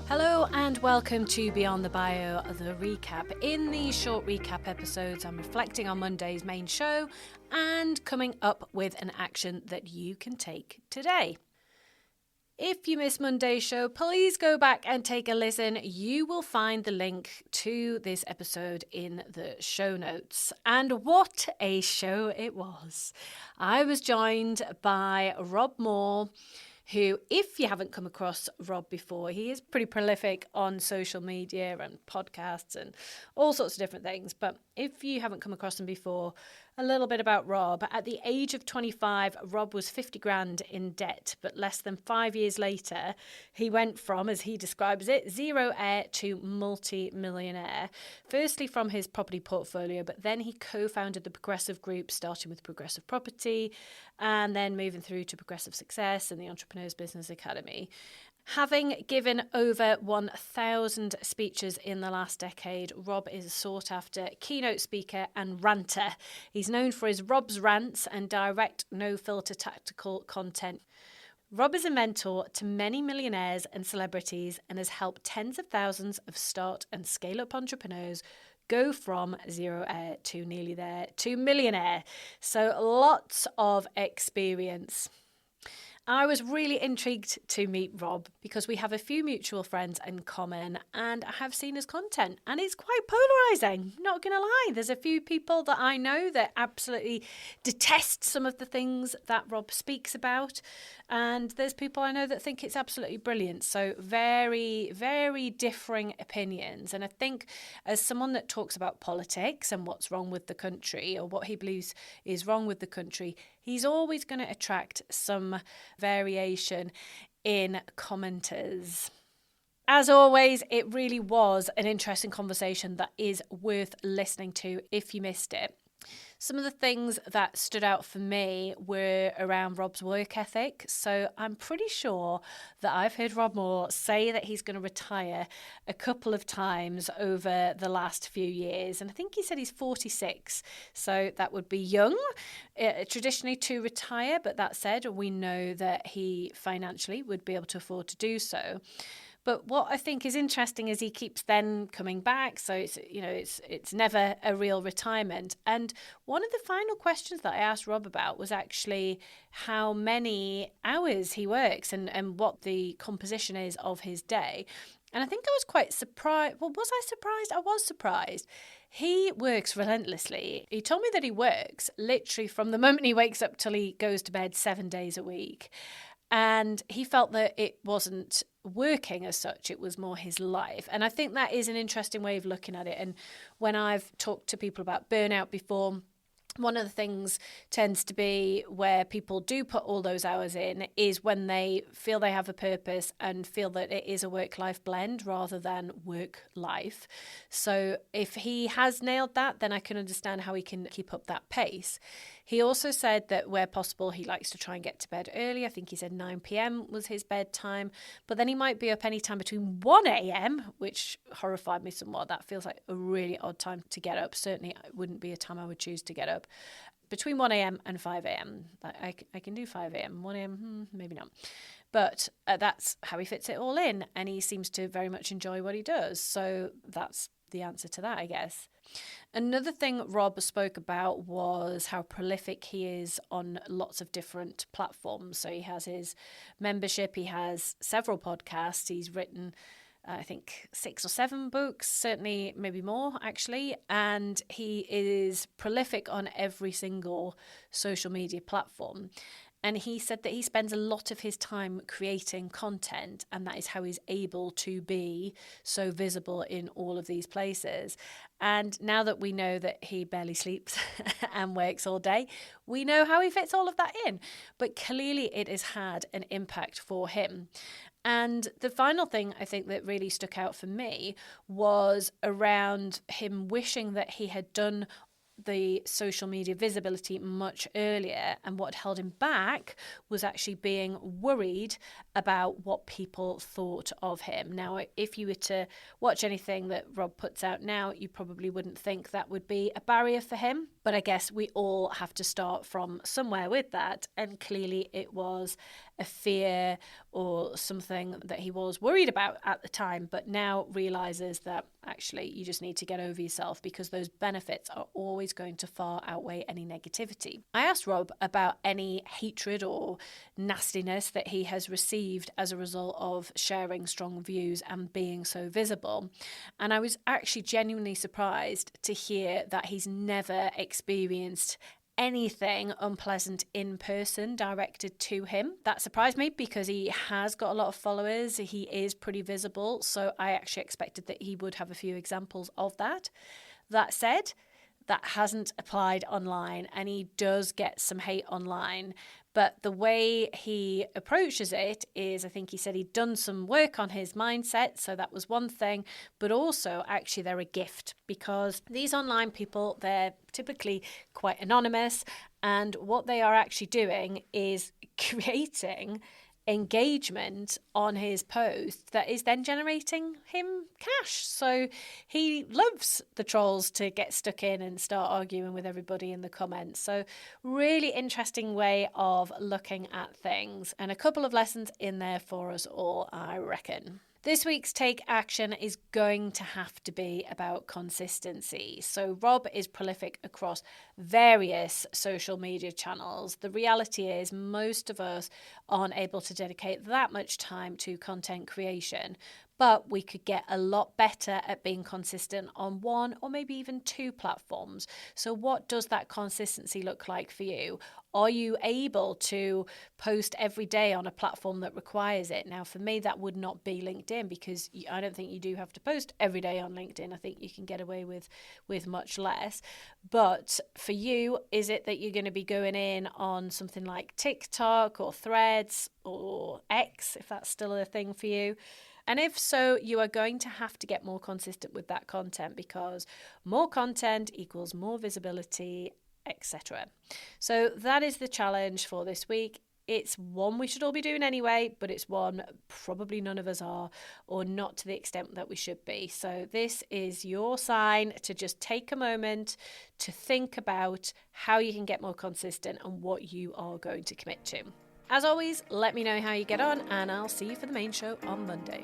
Hello and welcome to Beyond the Bio, the recap. In these short recap episodes, I'm reflecting on Monday's main show and coming up with an action that you can take today. If you missed Monday's show, please go back and take a listen. You will find the link to this episode in the show notes. And what a show it was. I was joined by Rob Moore, who, if you haven't come across Rob before, he is pretty prolific on social media and podcasts and all sorts of different things. But if you haven't come across him before, a little bit about Rob. At the age of 25, Rob was 50 grand in debt, but less than 5 years later, he went from, as he describes it, zero heir to multi-millionaire. Firstly from his property portfolio, but then he co-founded the Progressive Group, starting with Progressive Property, and then moving through to Progressive Success and the Entrepreneurs Business Academy. Having given over 1,000 speeches in the last decade, Rob is a sought-after keynote speaker and ranter. He's known for his Rob's Rants and direct, no-filter tactical content. Rob is a mentor to many millionaires and celebrities and has helped tens of thousands of start and scale-up entrepreneurs go from zero heir to nearly there to millionaire. So lots of experience. I was really intrigued to meet Rob because we have a few mutual friends in common and I have seen his content and it's quite polarising, not going to lie. There's a few people that I know that absolutely detest some of the things that Rob speaks about, and there's people I know that think it's absolutely brilliant. So very, very differing opinions. And I think as someone that talks about politics and what's wrong with the country or what he believes is wrong with the country, he's always going to attract some variation in commenters. As always, it really was an interesting conversation that is worth listening to if you missed it. Some of the things that stood out for me were around Rob's work ethic. So I'm pretty sure that I've heard Rob Moore say that he's going to retire a couple of times over the last few years. And I think he said he's 46. So that would be young, traditionally to retire. But that said, we know that he financially would be able to afford to do so. But what I think is interesting is he keeps then coming back. So it's never a real retirement. And one of the final questions that I asked Rob about was actually how many hours he works and what the composition is of his day. And I think I was quite surprised. Well, was I surprised? I was surprised. He works relentlessly. He told me that he works literally from the moment he wakes up till he goes to bed 7 days a week. And he felt that it wasn't working as such, it was more his life. And I think that is an interesting way of looking at it. And when I've talked to people about burnout before, one of the things tends to be where people do put all those hours in is when they feel they have a purpose and feel that it is a work-life blend rather than work-life. So if he has nailed that, then I can understand how he can keep up that pace. He also said that where possible, he likes to try and get to bed early. I think he said 9 p.m. was his bedtime, but then he might be up any time between 1 a.m., which horrified me somewhat. That feels like a really odd time to get up. Certainly it wouldn't be a time I would choose to get up. Between 1 a.m. and 5 a.m. I can do 5 a.m. 1 a.m., maybe not. But that's how he fits it all in. And he seems to very much enjoy what he does. So that's the answer to that, I guess. Another thing Rob spoke about was how prolific he is on lots of different platforms. So he has his membership, he has several podcasts, he's written I think 6 or 7 books, certainly maybe more actually, and he is prolific on every single social media platform. And he said that he spends a lot of his time creating content, and that is how he's able to be so visible in all of these places. And now that we know that he barely sleeps and works all day, we know how he fits all of that in. But clearly it has had an impact for him. And the final thing I think that really stuck out for me was around him wishing that he had done the social media visibility much earlier, and what held him back was actually being worried about what people thought of him. Now, if you were to watch anything that Rob puts out now, you probably wouldn't think that would be a barrier for him, but I guess we all have to start from somewhere with that, and clearly it was a fear or something that he was worried about at the time, but now realizes that actually you just need to get over yourself because those benefits are always going to far outweigh any negativity. I asked Rob about any hatred or nastiness that he has received as a result of sharing strong views and being so visible. And I was actually genuinely surprised to hear that he's never experienced anything unpleasant in person directed to him. That surprised me because he has got a lot of followers. He is pretty visible. So I actually expected that he would have a few examples of that. That said, that hasn't applied online, and he does get some hate online. But the way he approaches it is, I think he said he'd done some work on his mindset, so that was one thing. But also, actually, they're a gift because these online people, they're typically quite anonymous. And what they are actually doing is creating engagement on his post that is then generating him cash. So he loves the trolls to get stuck in and start arguing with everybody in the comments. So really interesting way of looking at things, and a couple of lessons in there for us all, I reckon. This week's Take Action is going to have to be about consistency. So Rob is prolific across various social media channels. The reality is most of us aren't able to dedicate that much time to content creation, but we could get a lot better at being consistent on one or maybe even two platforms. So what does that consistency look like for you? Are you able to post every day on a platform that requires it? Now, for me, that would not be LinkedIn, because I don't think you do have to post every day on LinkedIn. I think you can get away with much less. But for you, is it that you're going to be going in on something like TikTok or Threads or X, if that's still a thing for you? And if so, you are going to have to get more consistent with that content, because more content equals more visibility, etc. So that is the challenge for this week. It's one we should all be doing anyway, but it's one probably none of us are, or not to the extent that we should be. So this is your sign to just take a moment to think about how you can get more consistent and what you are going to commit to. As always, let me know how you get on, and I'll see you for the main show on Monday.